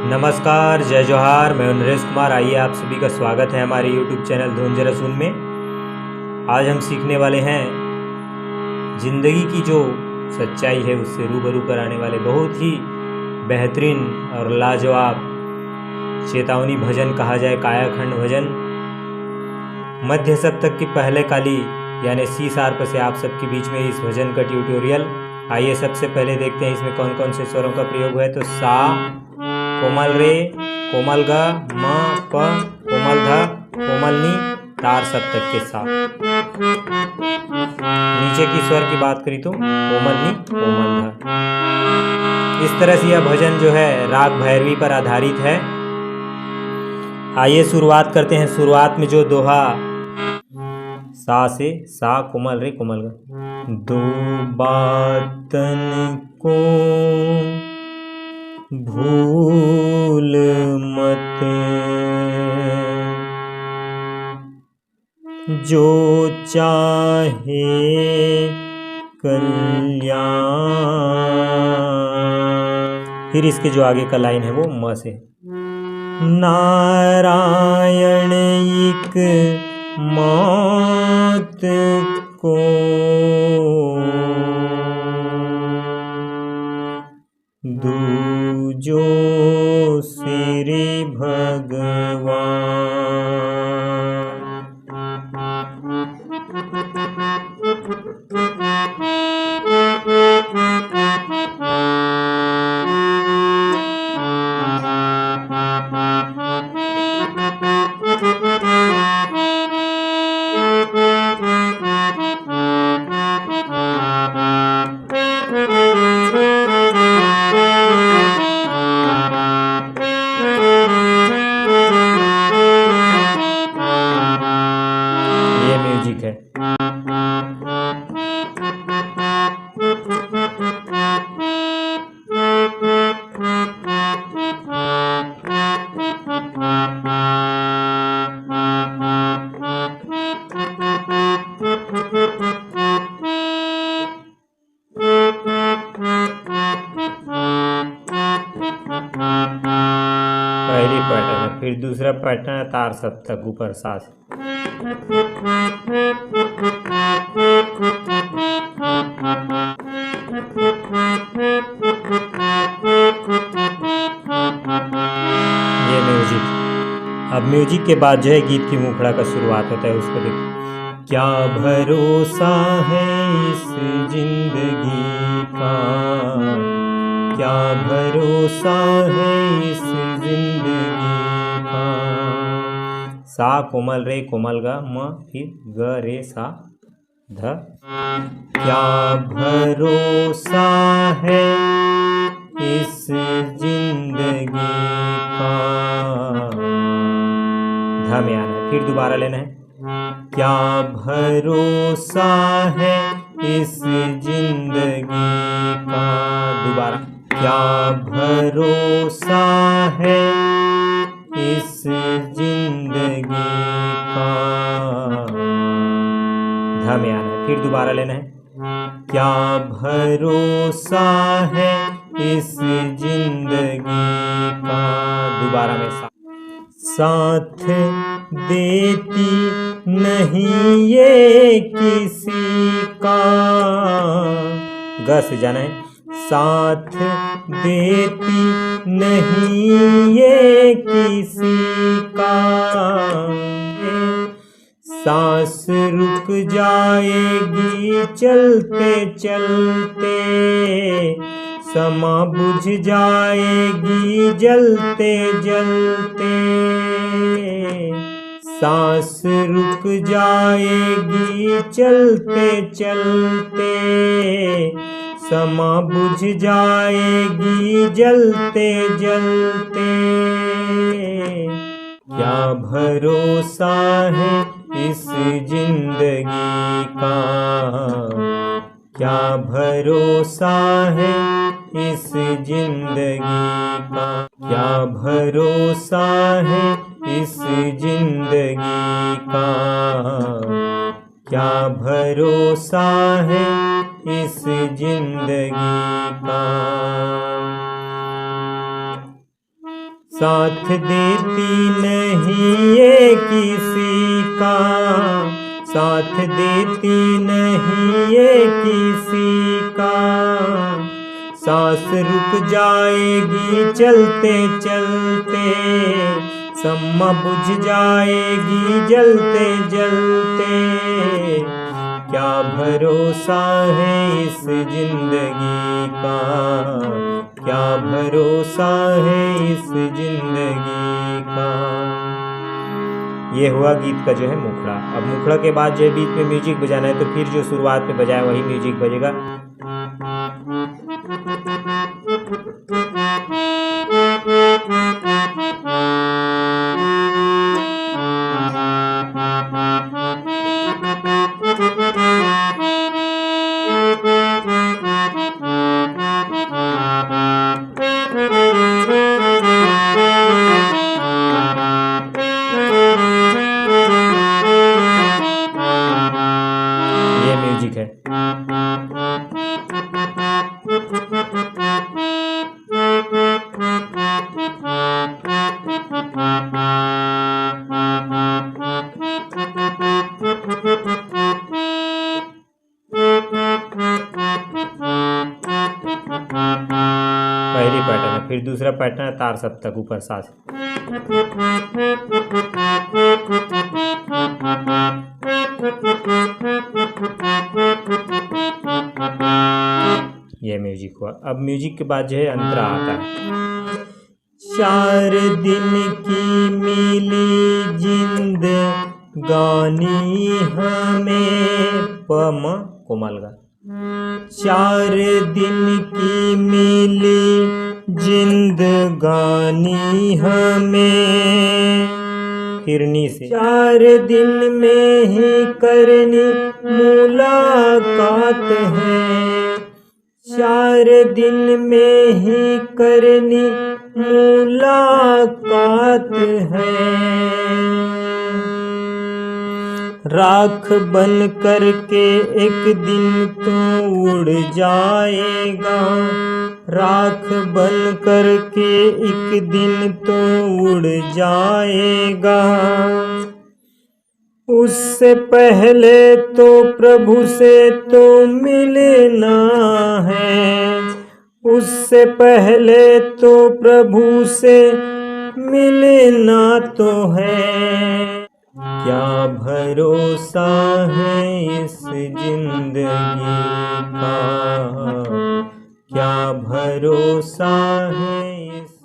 नमस्कार, जय जोहार। मैं नरेश कुमार। आइए आप सभी का स्वागत है हमारे YouTube चैनल धुन जरा सुन में। आज हम सीखने वाले हैं ज़िंदगी की जो सच्चाई है उससे रूबरू कराने वाले बहुत ही बेहतरीन और लाजवाब चेतावनी भजन, कहा जाए कायाखंड भजन। मध्य सप्तक की पहले काली यानी सी शार्प से आप सबके बीच में इस भजन का ट्यूटोरियल। आइए सबसे पहले देखते हैं इसमें कौन कौन से स्वरों का प्रयोग हुआ है। तो सा, कोमल रे, कोमल ग, म, प, कोमल ध, कोमल नी, तार सप्तक के साथ। नीचे की स्वर की बात करी तो कोमल नी, कोमल ध। इस तरह से यह भजन जो है राग भैरवी पर आधारित है। आइए शुरुआत करते हैं। शुरुआत में जो दोहा सा से, सा कोमल रे कोमल ग। दो बातन को भूल मत, जो चाहे कल्याण। फिर इसके जो आगे का लाइन है वो म से। नारायण एक मौत को दूजो श्री भगवान। ये म्यूजिक है। पहली पैटर्न है। फिर दूसरा पैटर्न है तार सप्तक ऊपर सास। ये म्यूजिक। अब म्यूजिक के बाद जो है गीत की मुखड़ा का शुरुआत होता है। उसको देखो। क्या भरोसा है इस जिंदगी का, क्या भरोसा है इस जिंदगी का। सा कोमल रे कोमल ग, म फिर ग रे सा ध। क्या भरोसा है इस जिंदगी का, ध में आना है। फिर दोबारा लेना है। क्या भरोसा है इस जिंदगी का, दोबारा। क्या भरोसा है इस जिंदगी का, ध में आना है। फिर दोबारा लेना है। क्या भरोसा है इस जिंदगी का, दोबारा में सा। साथ देती नहीं ये किसी का, ग से जाना है। साथ देती नहीं ये किसी का, सांस रुक जाएगी चलते चलते, समा बुझ जाएगी जलते जलते। सांस रुक जाएगी चलते चलते, समा बुझ जाएगी जलते जलते। क्या भरोसा है इस जिंदगी का, क्या भरोसा है इस जिंदगी का। क्या भरोसा है इस जिंदगी का, क्या भरोसा है इस जिंदगी का। साथ देती नहीं ये किसी का, साथ देती नहीं ये किसी का। सांस रुक जाएगी चलते चलते, सम्मा बुझ जाएगी जलते जलते। क्या भरोसा है इस जिंदगी का, क्या भरोसा है इस जिंदगी का। ये हुआ गीत का जो है मुखड़ा। अब मुखड़ा के बाद जो है बीच में म्यूजिक बजाना है, तो फिर जो शुरुआत में बजाया वही म्यूजिक बजेगा। ये म्यूजिक है। पहली पैटर्न है, फिर दूसरा पैटर्न है तार सप्तक ऊपर साथ। ये म्यूजिक हुआ। अब म्यूजिक के बाद जो है अंतरा आता है। 4 दिन की मिली जिंदगानी हमें, पम कोमल गा। 4 दिन की मिली जिंदगानी हमें, हिरनी से। 4 दिन में ही करनी मुलाकात है, 4 दिन में ही करनी मुलाकात है। राख बन करके एक दिन तो उड़ जाएगा, राख बन करके एक दिन तो उड़ जाएगा। उससे पहले तो प्रभु से तो मिलना है, उससे पहले तो प्रभु से मिलना तो है। क्या भरोसा है इस जिंदगी का, क्या भरोसा है इस